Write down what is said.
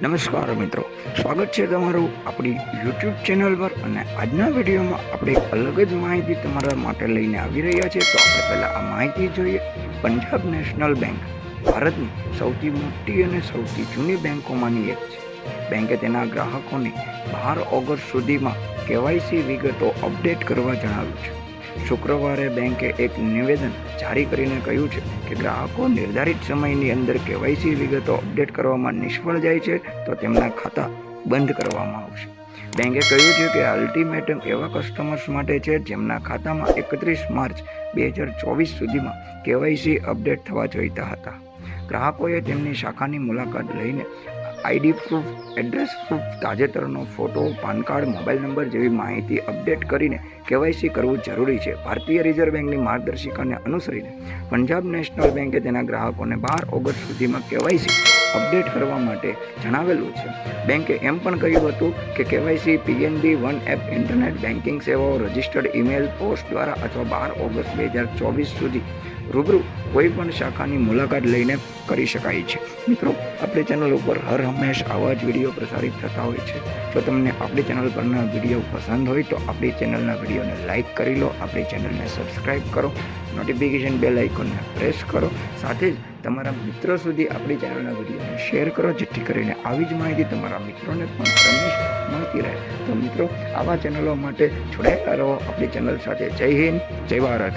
નમસ્કાર મિત્રો, સ્વાગત છે તમારું આપણી યુટ્યુબ ચેનલ પર. અને આજના વિડીયોમાં આપણે એક અલગ જ માહિતી તમારા માટે લઈને આવી રહ્યા છીએ. તો આપણે પહેલાં આ માહિતી જોઈએ. પંજાબ નેશનલ બેંક ભારતની સૌથી મોટી અને સૌથી જૂની બેંકોમાંની એક છે. બેંકે તેના ગ્રાહકોને 12 ઓગસ્ટ સુધીમાં KYC વિગતો અપડેટ કરવા જણાવ્યું છે. શુક્રવારે બેંકે એક નિવેદન જારી કરીને કહ્યું છે કે ગ્રાહકો નિર્ધારિત સમયની અંદર KYC વિગતો અપડેટ કરવામાં નિષ્ફળ જાય છે તો તેમના ખાતા બંધ કરવામાં આવશે. બેંકે કહ્યું છે કે અલ્ટિમેટમ એવા કસ્ટમર્સ માટે છે જેમના ખાતામાં 31 માર્ચ 2024 સુધીમાં KYC અપડેટ થવા જોઈતા હતા. ગ્રાહકોએ તેમની શાખાની મુલાકાત લઈને ID પ્રૂફ, એડ્રેસ પ્રૂફ, તાજેતરનો photo, PAN card, mobile number જેવી માહિતી અપડેટ કરીને KYC કરવું જરૂરી છે. ભારતીય રિઝર્વ બેંકની માર્ગદર્શિકાને અનુસરીને પંજાબ નેશનલ બેંકે તેના ગ્રાહકોને 12 ઓગસ્ટ સુધીમાં KYC અપડેટ કરવા માટે જણાવેલું છે. બેંકે એમ પણ કહ્યું હતું કે KYC PNB one app internet banking સેવાઓ રજિસ્ટર્ડ ઈમેલ, પોસ્ટ દ્વારા અથવા 12 ઓગસ્ટ 2024 સુધી રૂબરૂ કોઈ પણ શાખાની મુલાકાત લઈને કરી શકાય છે. મિત્રો, આપણી ચેનલ ઉપર હર હંમેશ આવા જ વિડીયો પ્રસારિત થતા હોય છે. જો તમને આપણી ચેનલ પરના વિડીયો પસંદ હોય તો આપણી ચેનલના વિડીયોને લાઇક કરી લો, આપણી ચેનલને સબસ્ક્રાઈબ કરો, નોટિફિકેશન બેલ આઇકોનને પ્રેસ કરો, સાથે જ તમારા મિત્રો સુધી આપણી ચેનલના વિડીયોને શેર કરો, જેથી કરીને આવી જ માહિતી તમારા મિત્રોને પણ હંમેશ મળતી રહે. તો મિત્રો, આવા ચેનલો માટે જોડાયેલા રહો આપણી ચેનલ સાથે. જય હિન્દ, જય ભારત.